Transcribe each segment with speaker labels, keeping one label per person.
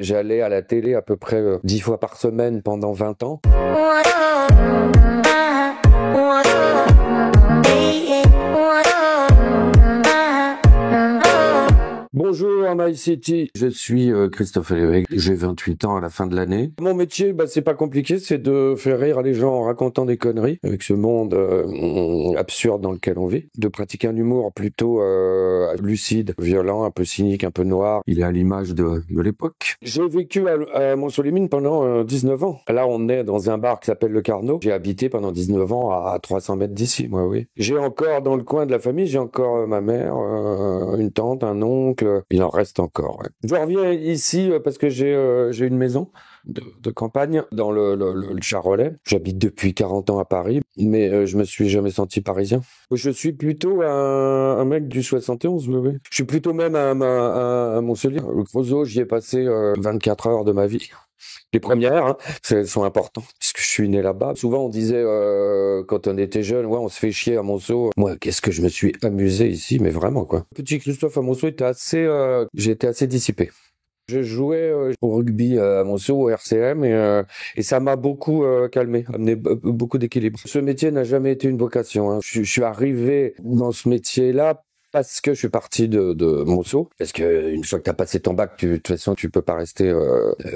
Speaker 1: J'allais à la télé à peu près 10 fois par semaine pendant 20 ans. Bonjour My City, je suis Christophe Lévesque, j'ai 28 ans à la fin de l'année. Mon métier, c'est pas compliqué, c'est de faire rire les gens en racontant des conneries avec ce monde absurde dans lequel on vit. De pratiquer un humour plutôt lucide, violent, un peu cynique, un peu noir. Il est à l'image de l'époque. J'ai vécu à Montceau-les-Mines pendant 19 ans. Là, on est dans un bar qui s'appelle Le Carnot. J'ai habité pendant 19 ans à 300 mètres d'ici, moi, oui. J'ai encore dans le coin de la famille, j'ai encore ma mère, une tante, un oncle. Il en reste encore. Ouais. Je reviens ici parce que j'ai une maison de campagne dans le Charolais. J'habite depuis 40 ans à Paris, mais je me suis jamais senti parisien. Je suis plutôt un mec du 71, oui. Je suis plutôt même à Montpellier. Le Creusot, j'y ai passé 24 heures de ma vie. Les premières, elles sont importantes, puisque je suis né là-bas. Souvent, on disait, quand on était jeune, ouais, on se fait chier à Monceau. Moi, qu'est-ce que je me suis amusé ici, mais vraiment, quoi. Petit Christophe à Monceau j'étais assez dissipé. Je jouais au rugby à Monceau, au RCM, et ça m'a beaucoup calmé, amené beaucoup d'équilibre. Ce métier n'a jamais été une vocation. Je suis arrivé dans ce métier-là parce que je suis parti de Monceau, parce que une fois que t'as passé ton bac, de toute façon tu peux pas rester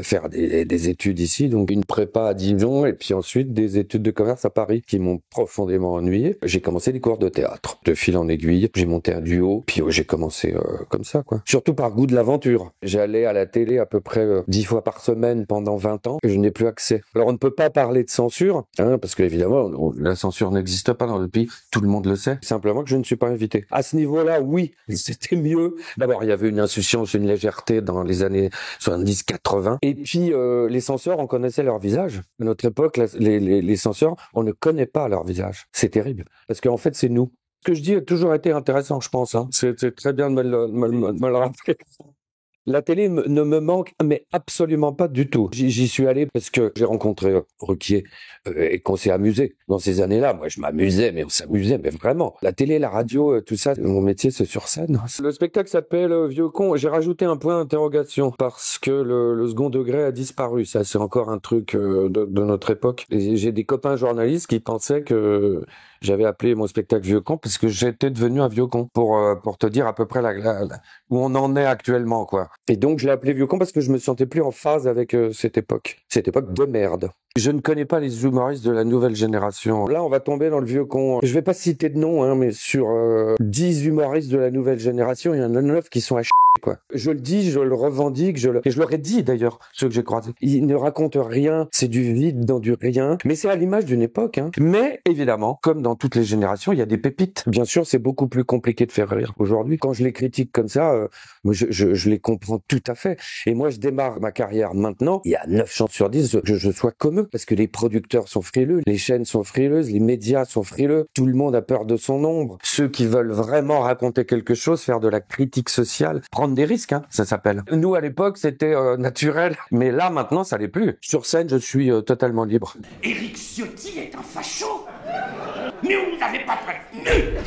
Speaker 1: faire des études ici, donc une prépa à Dijon et puis ensuite des études de commerce à Paris qui m'ont profondément ennuyé. J'ai commencé des cours de théâtre, de fil en aiguille, j'ai monté un duo, puis j'ai commencé comme ça, quoi. Surtout par goût de l'aventure. J'allais à la télé à peu près 10 fois par semaine pendant 20 ans et je n'ai plus accès. Alors on ne peut pas parler de censure, parce que évidemment la censure n'existe pas dans le pays, tout le monde le sait. Simplement que je ne suis pas invité. À ce niveau là, oui, c'était mieux. D'abord, il y avait une insouciance, une légèreté dans les années 70-80. Et puis, les censeurs, on connaissait leur visage. À notre époque, les censeurs, on ne connaît pas leur visage. C'est terrible. Parce qu'en fait, c'est nous. Ce que je dis a toujours été intéressant, je pense. C'est très bien de me le rappeler. La télé ne me manque, mais absolument pas du tout. J'y suis allé parce que j'ai rencontré Ruquier et qu'on s'est amusé. Dans ces années-là, moi, je m'amusais, mais on s'amusait, mais vraiment. La télé, la radio, tout ça, mon métier, c'est sur scène. Le spectacle s'appelle Vieux con. J'ai rajouté un point d'interrogation parce que le second degré a disparu. Ça, c'est encore un truc de notre époque. Et j'ai des copains journalistes qui pensaient que j'avais appelé mon spectacle Vieux con parce que j'étais devenu un vieux con pour te dire à peu près où on en est actuellement, quoi. Et donc, je l'ai appelé Vieux con parce que je me sentais plus en phase avec cette époque de merde. Je ne connais pas les humoristes de la nouvelle génération. Là, on va tomber dans le vieux con. Je vais pas citer de nom, mais sur 10 humoristes de la nouvelle génération, il y en a 9 qui sont à chier, quoi. Je le dis, je le revendique, et je leur ai dit d'ailleurs, ceux que j'ai croisés. Ils ne racontent rien, c'est du vide dans du rien, mais c'est à l'image d'une époque. Mais évidemment, comme dans toutes les générations, il y a des pépites. Bien sûr, c'est beaucoup plus compliqué de faire rire aujourd'hui. Quand je les critique comme ça, je les comprends tout à fait. Et moi, je démarre ma carrière maintenant, il y a 9 chances sur 10 que je sois comme eux. Parce que les producteurs sont frileux, les chaînes sont frileuses, les médias sont frileux, tout le monde a peur de son ombre. Ceux qui veulent vraiment raconter quelque chose, faire de la critique sociale, prendre des risques, ça s'appelle. Nous, à l'époque, c'était naturel, mais là, maintenant, ça l'est plus. Sur scène, je suis totalement libre.
Speaker 2: Éric Ciotti est un facho, mais on ne l'avait pas prévenu.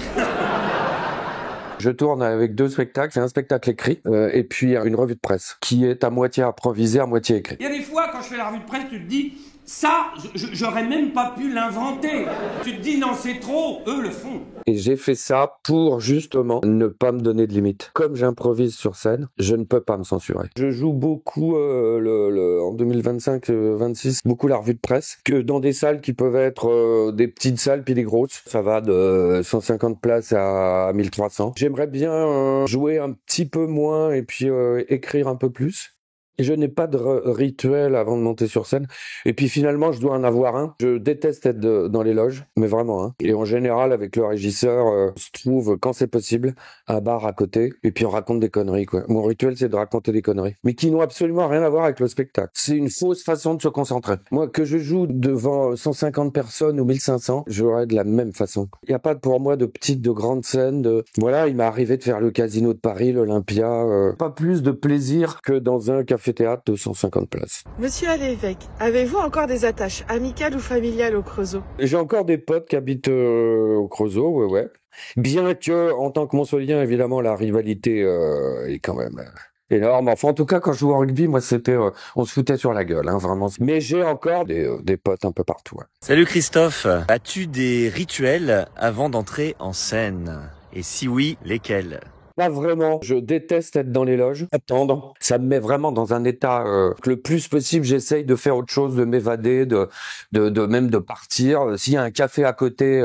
Speaker 1: Je tourne avec 2 spectacles, c'est un spectacle écrit et puis une revue de presse qui est à moitié improvisée, à moitié écrite.
Speaker 2: Il y a des fois, quand je fais la revue de presse, tu te dis, ça, j'aurais même pas pu l'inventer. Tu te dis, non, c'est trop, eux le font.
Speaker 1: Et j'ai fait ça pour justement ne pas me donner de limites. Comme j'improvise sur scène, je ne peux pas me censurer. Je joue beaucoup en 2025-26, beaucoup la revue de presse, que dans des salles qui peuvent être des petites salles puis des grosses. Ça va de 150 places à 1300. J'aimerais bien jouer un petit peu moins et puis écrire un peu plus. Et je n'ai pas de rituel avant de monter sur scène. Et puis finalement, je dois en avoir un. Je déteste être dans les loges, mais vraiment. Et en général, avec le régisseur, on se trouve, quand c'est possible, un bar à côté. Et puis on raconte des conneries, quoi. Mon rituel, c'est de raconter des conneries. Mais qui n'ont absolument rien à voir avec le spectacle. C'est une fausse façon de se concentrer. Moi, que je joue devant 150 personnes ou 1500, j'aurais de la même façon. Il n'y a pas pour moi de petites, de grandes scènes. Voilà, il m'est arrivé de faire le Casino de Paris, l'Olympia. Pas plus de plaisir que dans un café théâtre de 150 places.
Speaker 3: Monsieur Lévesque, avez-vous encore des attaches amicales ou familiales au Creusot?
Speaker 1: J'ai encore des potes qui habitent au Creusot, ouais. Bien que, en tant que Montsolien, évidemment, la rivalité est quand même énorme. Enfin, en tout cas, quand je jouais au rugby, moi, on se foutait sur la gueule, hein, vraiment. Mais j'ai encore des potes un peu partout. Ouais.
Speaker 4: Salut Christophe, as-tu des rituels avant d'entrer en scène? Et si oui, lesquels?
Speaker 1: Pas vraiment. Je déteste être dans les loges, attendre. Ça me met vraiment dans un état que le plus possible, j'essaye de faire autre chose, de m'évader, même de partir. S'il y a un café à côté,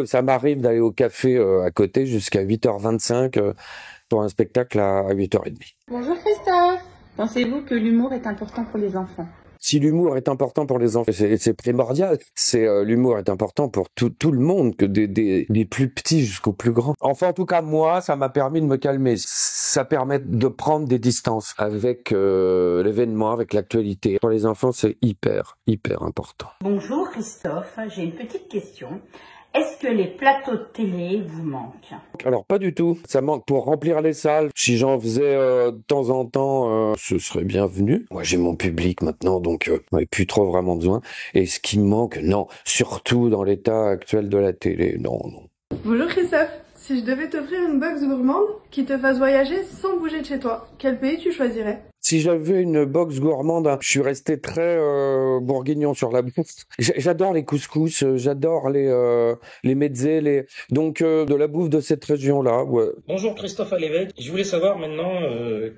Speaker 1: ça m'arrive d'aller au café à côté jusqu'à 8h25 pour un spectacle à 8h30.
Speaker 5: Bonjour Christophe. Pensez-vous que l'humour est important pour les enfants?
Speaker 1: Si l'humour est important pour les enfants, c'est primordial. L'humour est important pour tout le monde, que des plus petits jusqu'aux plus grands. Enfin, en tout cas, moi, ça m'a permis de me calmer. Ça permet de prendre des distances avec l'événement, avec l'actualité. Pour les enfants, c'est hyper important.
Speaker 6: Bonjour Christophe, j'ai une petite question. Est-ce que les plateaux de télé vous manquent?
Speaker 1: Alors pas du tout, ça manque pour remplir les salles. Si j'en faisais de temps en temps, ce serait bienvenu. Moi j'ai mon public maintenant, donc j'en ai plus trop vraiment besoin. Et ce qui me manque, non, surtout dans l'état actuel de la télé, non.
Speaker 7: Bonjour Christophe, si je devais t'offrir une box gourmande qui te fasse voyager sans bouger de chez toi, quel pays tu choisirais?
Speaker 1: Si j'avais une box gourmande, je suis resté très bourguignon sur la bouffe. J'adore les couscous, j'adore les mezzés, donc de la bouffe de cette région-là. Ouais.
Speaker 8: Bonjour Christophe Alévèque, je voulais savoir maintenant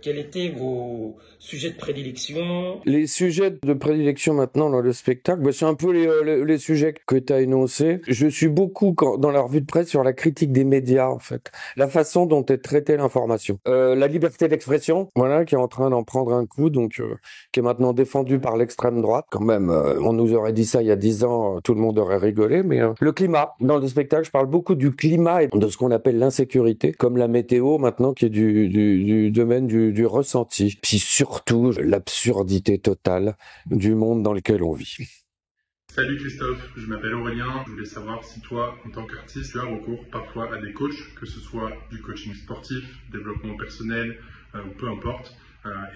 Speaker 8: quels étaient vos sujets de prédilection.
Speaker 1: Les sujets de prédilection maintenant dans le spectacle, c'est un peu les sujets que tu as énoncés. Je suis beaucoup dans la revue de presse sur la critique des médias en fait, la façon dont est traitée l'information, la liberté d'expression, voilà, qui est en train d'en prendre un coup, donc qui est maintenant défendu par l'extrême droite. Quand même, on nous aurait dit ça il y a 10 ans, tout le monde aurait rigolé, mais le climat, dans le spectacle, je parle beaucoup du climat et de ce qu'on appelle l'insécurité, comme la météo maintenant, qui est du domaine du ressenti. Puis surtout, l'absurdité totale du monde dans lequel on vit.
Speaker 9: Salut Christophe, je m'appelle Aurélien. Je voulais savoir si toi, en tant qu'artiste, tu as recours parfois à des coachs, que ce soit du coaching sportif, développement personnel ou peu importe.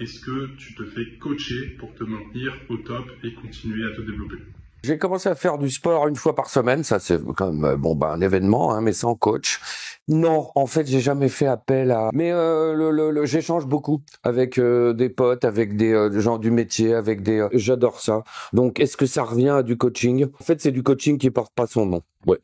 Speaker 9: Est-ce que tu te fais coacher pour te maintenir au top et continuer à te développer?
Speaker 1: J'ai commencé à faire du sport une fois par semaine, ça c'est quand même un événement, hein, mais sans coach. Non, en fait, j'ai jamais fait appel à. Mais j'échange beaucoup avec des potes, avec des gens du métier, avec des. J'adore ça. Donc, est-ce que ça revient à du coaching? En fait, c'est du coaching qui porte pas son nom. Ouais.